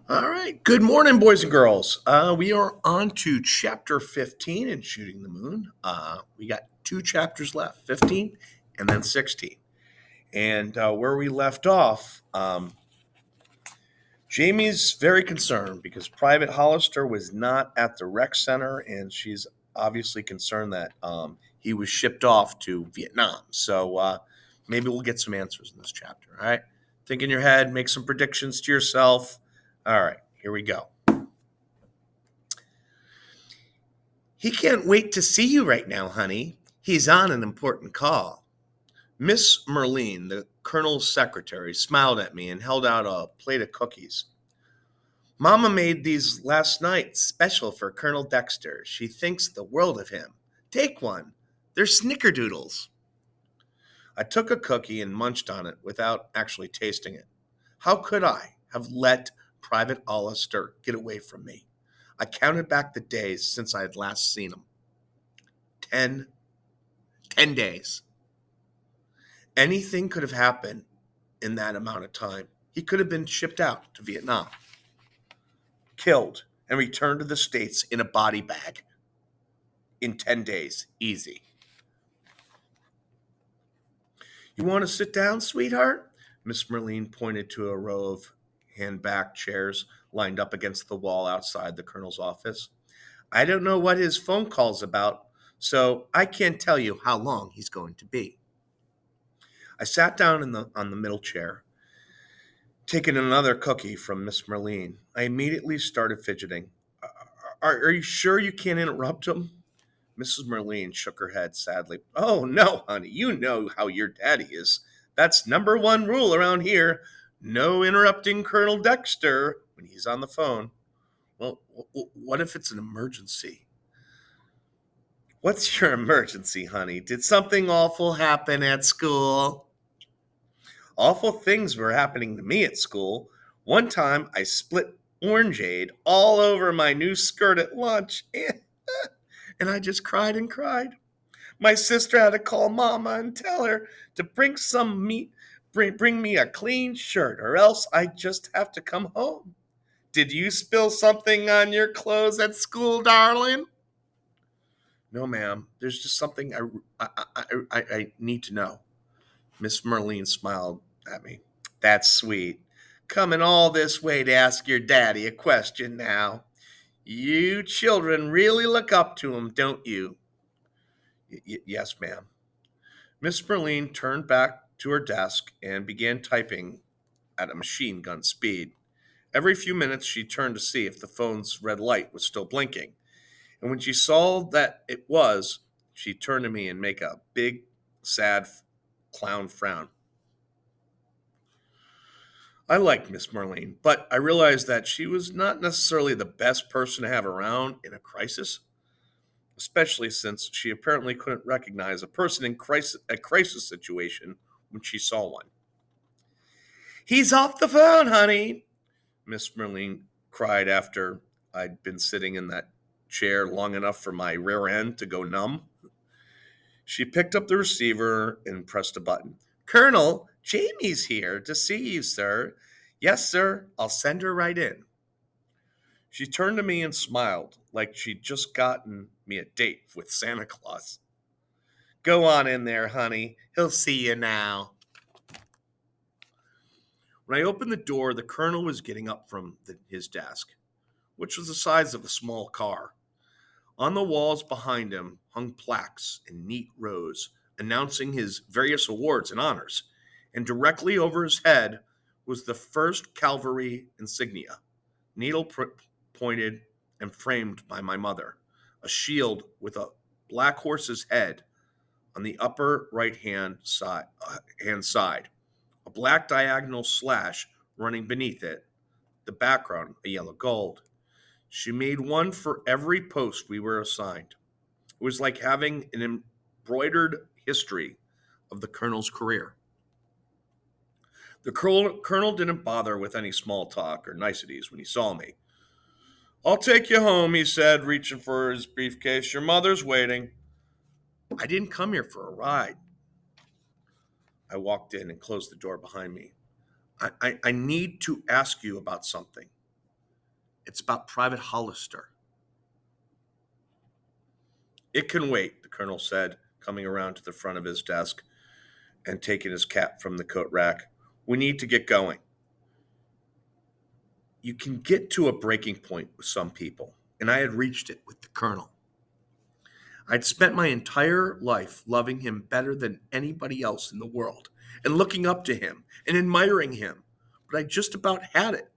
All right. Good morning, boys and girls. We are on to chapter 15 in Shooting the Moon. We got two chapters left, 15 and then 16. And where we left off, Jamie's very concerned because Private Hollister was not at the rec center, and she's obviously concerned that he was shipped off to Vietnam. So maybe we'll get some answers in this chapter. All right. Think in your head, make some predictions to yourself. All right, here we go. He can't wait to see you right now, honey. He's on an important call. Miss Merlene, the colonel's secretary, smiled at me and held out a plate of cookies. Mama made these last night special for Colonel Dexter. She thinks the world of him. Take one. They're snickerdoodles. I took a cookie and munched on it without actually tasting it. How could I have let Private Hollister get away from me? I counted back the days since I had last seen him. 10 10 days. Anything could have happened in that amount of time. He could have been shipped out to Vietnam, killed, and returned to the States in a body bag in 10 days. Easy. You want to sit down, sweetheart? Miss Merlene pointed to a row of hand-backed chairs lined up against the wall outside the colonel's office. I don't know what his phone call's about, so I can't tell you how long he's going to be. I sat down on the middle chair, taking another cookie from Miss Merlene. I immediately started fidgeting. Are you sure you can't interrupt him? Mrs. Merlene shook her head sadly. Oh, no, honey. You know how your daddy is. That's number one rule around here. No interrupting Colonel Dexter when he's on the phone. Well, what if it's an emergency? What's your emergency, honey? Did something awful happen at school? Awful things were happening to me at school. One time I split orangeade all over my new skirt at lunch, and I just cried and cried. My sister had to call Mama and tell her to bring bring me a clean shirt, or else I just have to come home. Did you spill something on your clothes at school, darling? No, ma'am. There's just something I need to know. Miss Merlene smiled at me. That's sweet. Coming all this way to ask your daddy a question now. You children really look up to him, don't you? Yes, ma'am. Miss Merlene turned back to her desk and began typing at a machine gun speed. Every few minutes, she turned to see if the phone's red light was still blinking. And when she saw that it was, she turned to me and made a big, sad clown frown. I liked Miss Merlene, but I realized that she was not necessarily the best person to have around in a crisis, especially since she apparently couldn't recognize a person in a crisis situation when she saw one. He's off the phone, honey, Miss Merlene cried after I'd been sitting in that chair long enough for my rear end to go numb. She picked up the receiver and pressed a button. Colonel, Jamie's here to see you, sir. Yes, sir, I'll send her right in. She turned to me and smiled like she'd just gotten me a date with Santa Claus. Go on in there, honey. He'll see you now. When I opened the door, the colonel was getting up from his desk, which was the size of a small car. On the walls behind him hung plaques in neat rows announcing his various awards and honors, and directly over his head was the 1st Cavalry insignia, needle pointed and framed by my mother, a shield with a black horse's head on the upper right hand side, a black diagonal slash running beneath it, the background a yellow gold. She made one for every post we were assigned. It was like having an embroidered history of the colonel's career. The colonel didn't bother with any small talk or niceties when he saw me. I'll take you home, he said, reaching for his briefcase. Your mother's waiting. I didn't come here for a ride. I walked in and closed the door behind me. I need to ask you about something. It's about Private Hollister. It can wait, the colonel said, coming around to the front of his desk and taking his cap from the coat rack. We need to get going. You can get to a breaking point with some people, and I had reached it with the colonel. I'd spent my entire life loving him better than anybody else in the world and looking up to him and admiring him, but I just about had it.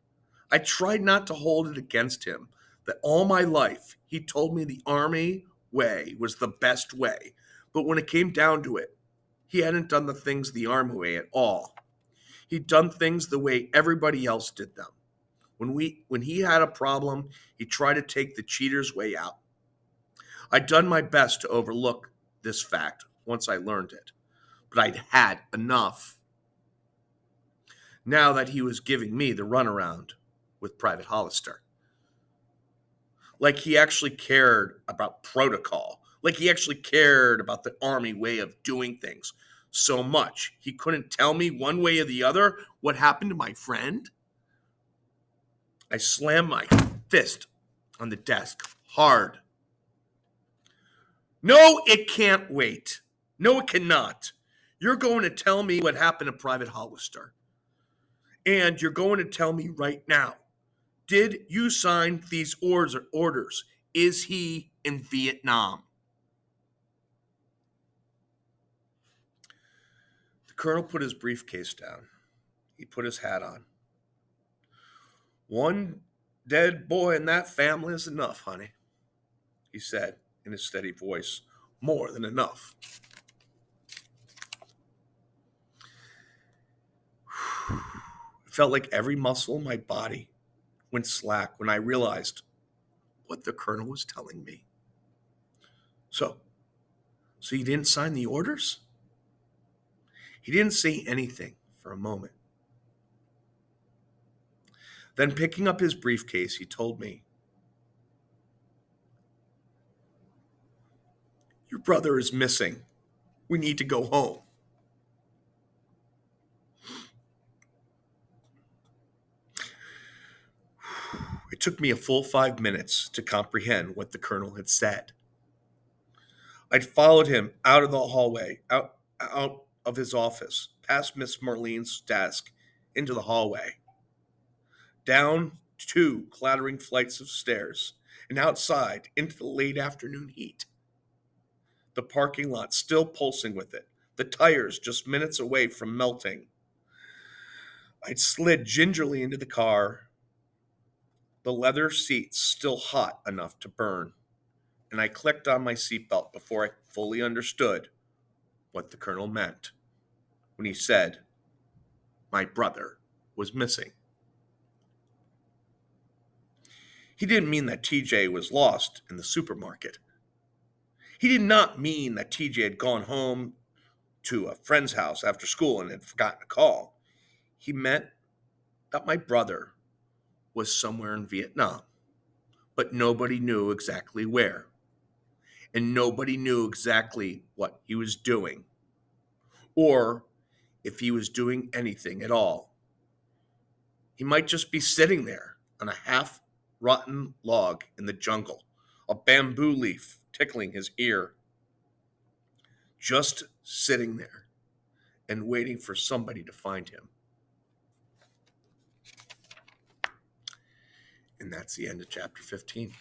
I tried not to hold it against him that all my life he told me the Army way was the best way, but when it came down to it, he hadn't done the things the Army way at all. He'd done things the way everybody else did them. When he had a problem, he tried to take the cheater's way out. I'd done my best to overlook this fact once I learned it, but I'd had enough. Now that he was giving me the runaround with Private Hollister. Like he actually cared about protocol. Like he actually cared about the Army way of doing things so much he couldn't tell me one way or the other what happened to my friend. I slammed my fist on the desk hard. No, it can't wait. No, it cannot. You're going to tell me what happened to Private Hollister. And you're going to tell me right now. Did you sign these orders? Is he in Vietnam? The colonel put his briefcase down. He put his hat on. One dead boy in that family is enough, honey, he said in his steady voice. More than enough. It felt like every muscle in my body went slack when I realized what the colonel was telling me. So you didn't sign the orders? He didn't say anything for a moment. Then picking up his briefcase, he told me, your brother is missing. We need to go home. It took me a full 5 minutes to comprehend what the colonel had said. I'd followed him out of the hallway, out of his office, past Miss Marlene's desk, into the hallway, down 2 clattering flights of stairs, and outside into the late afternoon heat. The parking lot still pulsing with it, the tires just minutes away from melting. I'd slid gingerly into the car, the leather seats still hot enough to burn, and I clicked on my seatbelt before I fully understood what the colonel meant when he said my brother was missing. He didn't mean that TJ was lost in the supermarket. He did not mean that TJ had gone home to a friend's house after school and had forgotten to call. He meant that my brother was somewhere in Vietnam, but nobody knew exactly where. And nobody knew exactly what he was doing, or if he was doing anything at all. He might just be sitting there on a half-rotten log in the jungle, a bamboo leaf tickling his ear, just sitting there and waiting for somebody to find him. And that's the end of chapter 15.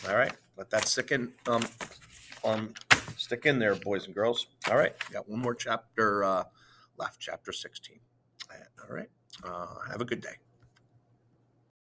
All right, let that stick in there, boys and girls. All right, got one more chapter left, chapter 16. All right, have a good day.